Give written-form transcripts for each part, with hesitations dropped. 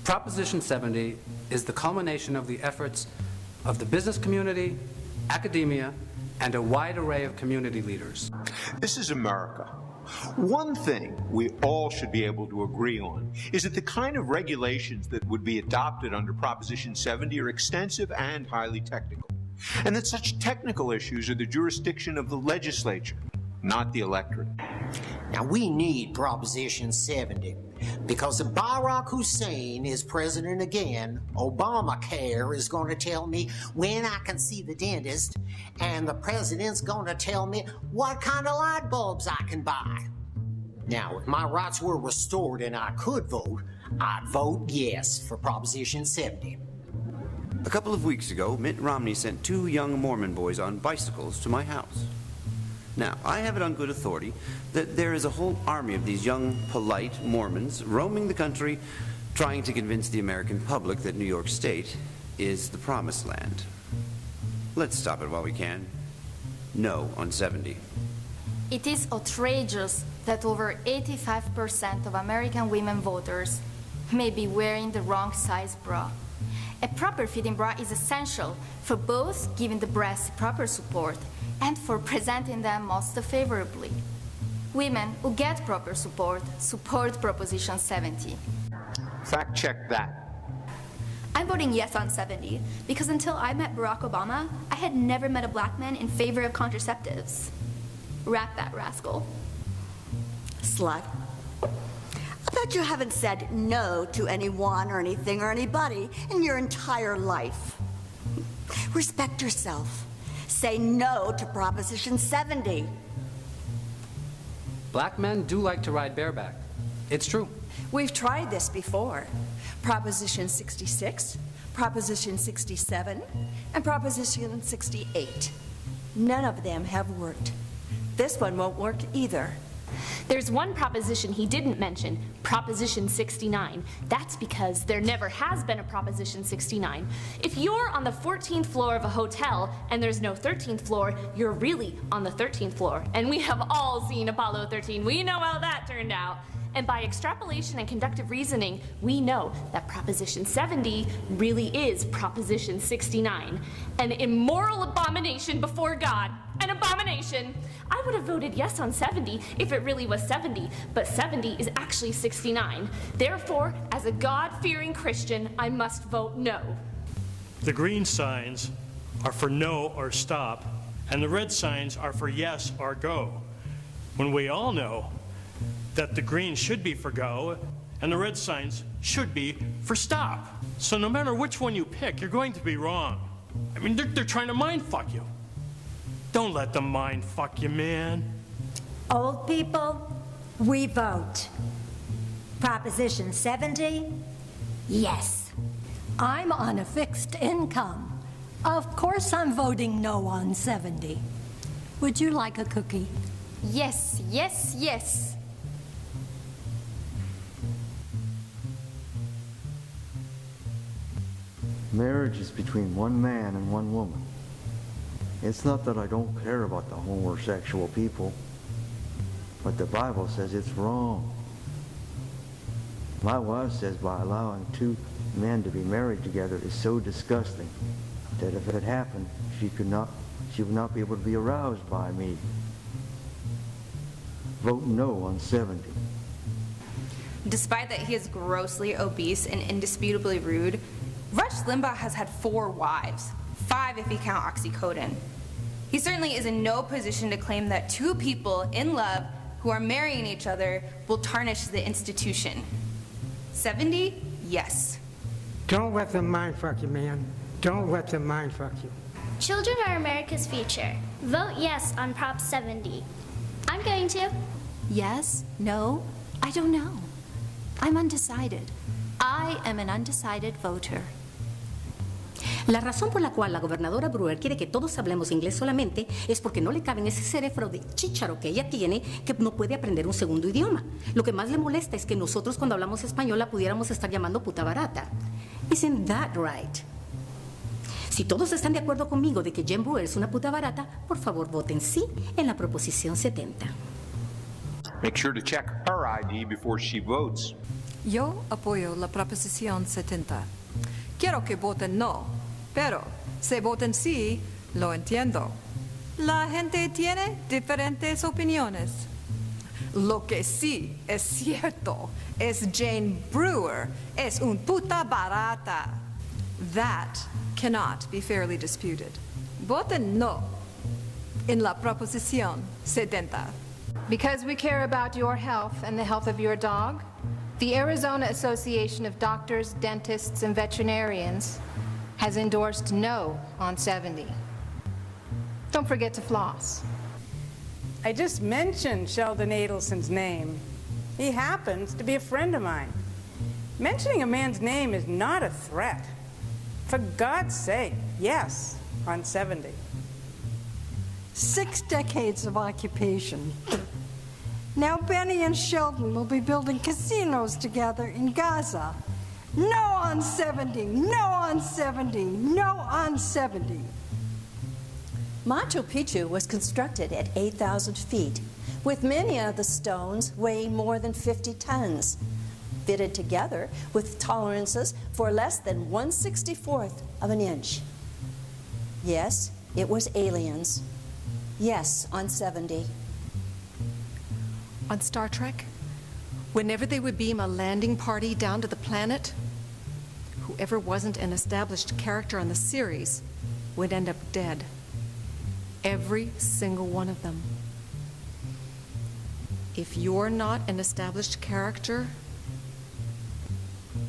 Proposition 70 is the culmination of the efforts of the business community, academia, and a wide array of community leaders. This is America. One thing we all should be able to agree on is that the kind of regulations that would be adopted under Proposition 70 are extensive and highly technical, and that such technical issues are the jurisdiction of the legislature, not the electorate. Now, we need Proposition 70 because if Barack Hussein is president again, Obamacare is going to tell me when I can see the dentist, and the president's going to tell me what kind of light bulbs I can buy. Now, if my rights were restored and I could vote, I'd vote yes for Proposition 70. A couple of weeks ago, Mitt Romney sent 2 young Mormon boys on bicycles to my house. Now, I have it on good authority that there is a whole army of these young, polite Mormons roaming the country trying to convince the American public that New York State is the promised land. Let's stop it while we can. No on 70. It is outrageous that over 85% of American women voters may be wearing the wrong size bra. A proper fitting bra is essential for both giving the breasts proper support and for presenting them most favorably. Women who get proper support Proposition 70. Fact check that. I'm voting yes on 70 because until I met Barack Obama, I had never met a black man in favor of contraceptives. Rat that rascal. Slut. I bet you haven't said no to anyone or anything or anybody in your entire life. Respect yourself. Say no to Proposition 70. Black men do like to ride bareback. It's true. We've tried this before. Proposition 66, Proposition 67, and Proposition 68. None of them have worked. This one won't work either. There's one proposition he didn't mention, Proposition 69. That's because there never has been a Proposition 69. If you're on the 14th floor of a hotel and there's no 13th floor, you're really on the 13th floor. And we have all seen Apollo 13. We know how that turned out. And by extrapolation and conductive reasoning, we know that Proposition 70 really is Proposition 69. An immoral abomination before God. An abomination. I would have voted yes on 70 if it really was 70, but 70 is actually 69. Therefore, as a God-fearing Christian, I must vote no. The green signs are for no or stop, and the red signs are for yes or go. When we all know that the green should be for go, and the red signs should be for stop. So no matter which one you pick, you're going to be wrong. I mean, they're trying to mind fuck you. Don't let them mind fuck you, man. Old people, we vote. Proposition 70, yes. I'm on a fixed income. Of course I'm voting no on 70. Would you like a cookie? Yes, yes, yes. Marriage is between one man and one woman. It's not that I don't care about the homosexual people, but the Bible says it's wrong. My wife says by allowing 2 men to be married together is so disgusting that if it happened, she would not be able to be aroused by me. Vote no on 70. Despite that he is grossly obese and indisputably rude, Rush Limbaugh has had 4 wives, 5 if you count oxycodone. He certainly is in no position to claim that 2 people in love who are marrying each other will tarnish the institution. 70? Yes. Don't let them mind fuck you, man. Don't let them mind fuck you. Children are America's future. Vote yes on Prop 70. I'm going to. Yes? No? I don't know. I'm undecided. I am an undecided voter. La razón por la cual la gobernadora Brewer quiere que todos hablemos inglés solamente es porque no le cabe en ese cerebro de chícharo que ella tiene que no puede aprender un segundo idioma. Lo que más le molesta es que nosotros cuando hablamos español la pudiéramos estar llamando puta barata. Isn't that right? Si todos están de acuerdo conmigo de que Jen Brewer es una puta barata, por favor voten sí en la proposición 70. Make sure to check her ID before she votes. Yo apoyo la proposición 70. Quiero que voten no, pero si voten sí, lo entiendo. La gente tiene diferentes opiniones. Lo que sí es cierto es Jane Brewer es un puta barata. That cannot be fairly disputed. Voten no en la proposición 70. Because we care about your health and the health of your dog, the Arizona Association of Doctors, Dentists, and Veterinarians has endorsed no on 70. Don't forget to floss. I just mentioned Sheldon Adelson's name. He happens to be a friend of mine. Mentioning a man's name is not a threat. For God's sake, yes, on 70. 6 decades of occupation. Now Benny and Sheldon will be building casinos together in Gaza. No on 70, no on 70, no on 70. Machu Picchu was constructed at 8,000 feet, with many of the stones weighing more than 50 tons, fitted together with tolerances for less than 1/64th of an inch. Yes, it was aliens. Yes, on 70. On Star Trek, whenever they would beam a landing party down to the planet, whoever wasn't an established character on the series would end up dead. Every single one of them. If you're not an established character,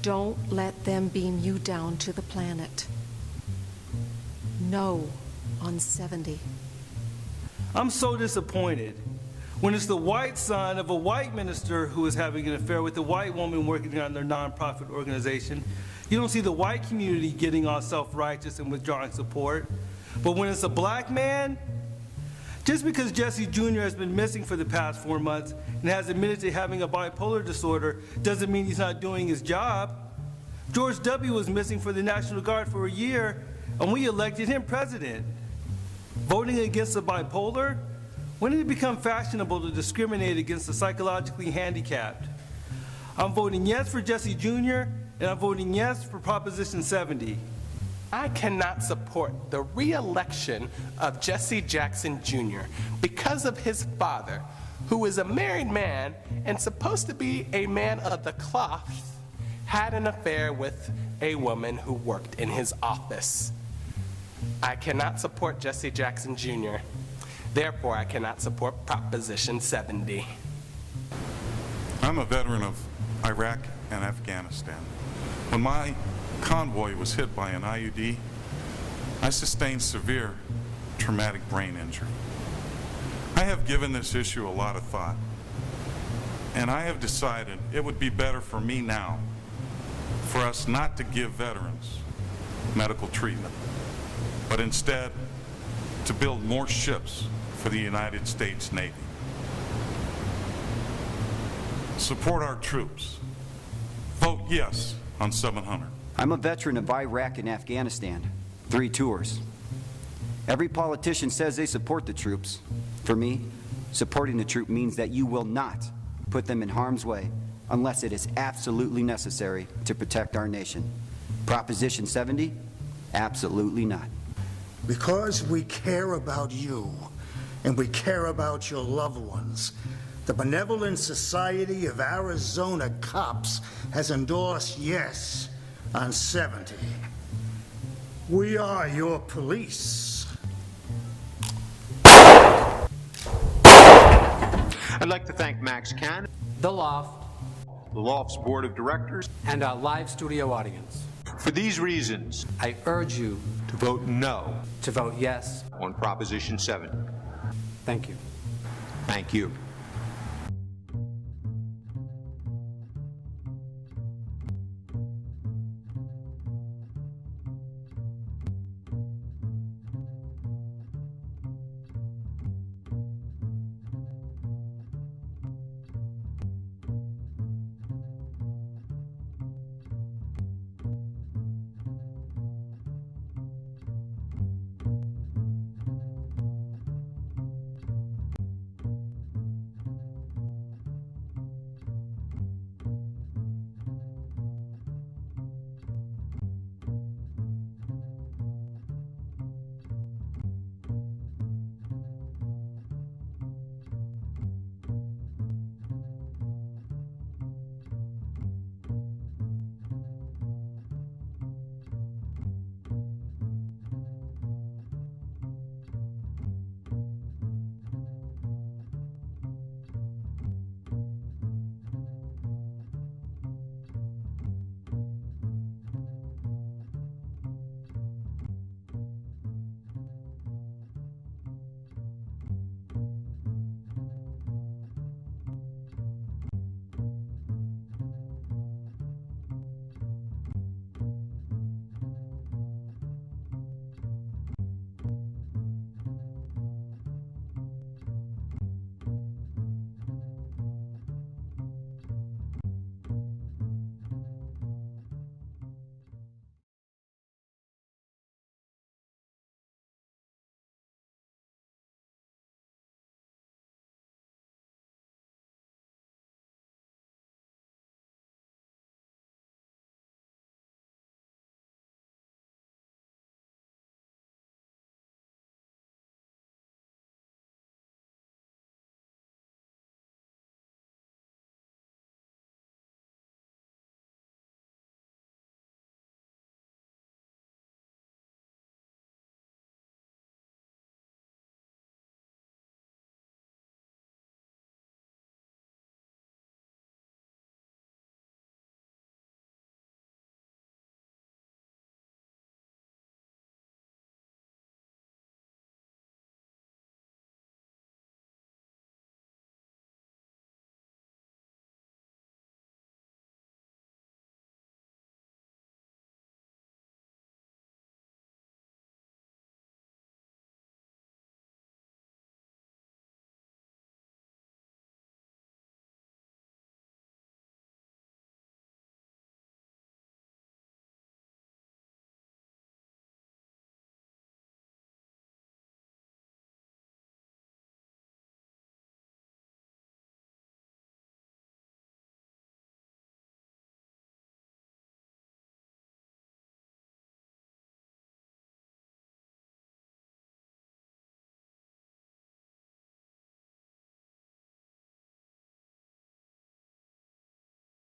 don't let them beam you down to the planet. No on 70. I'm so disappointed when it's the white son of a white minister who is having an affair with a white woman working on their nonprofit organization. You don't see the white community getting all self-righteous and withdrawing support. But when it's a black man, just because Jesse Jr. has been missing for the past 4 months and has admitted to having a bipolar disorder doesn't mean he's not doing his job. George W. was missing for the National Guard for a year, and we elected him president. Voting against the bipolar? When did it become fashionable to discriminate against the psychologically handicapped? I'm voting yes for Jesse Jr., and I'm voting yes for Proposition 70. I cannot support the re-election of Jesse Jackson Jr. because of his father, who is a married man and supposed to be a man of the cloth, had an affair with a woman who worked in his office. I cannot support Jesse Jackson Jr. Therefore, I cannot support Proposition 70. I'm a veteran of Iraq and Afghanistan. When my convoy was hit by an IUD, I sustained severe traumatic brain injury. I have given this issue a lot of thought, and I have decided it would be better for me now for us not to give veterans medical treatment, but instead to build more ships for the United States Navy. Support our troops. Vote yes on 700. I'm a veteran of Iraq and Afghanistan, 3 tours. Every politician says they support the troops. For me, supporting the troop means that you will not put them in harm's way unless it is absolutely necessary to protect our nation. Proposition 70, absolutely not. Because we care about you and we care about your loved ones, the Benevolent Society of Arizona Cops has endorsed yes on 70. We are your police. I'd like to thank Max Cannon, The Loft, the Loft's Board of Directors, and our live studio audience. For these reasons, I urge you to vote no. To vote yes on Proposition 70. Thank you. Thank you.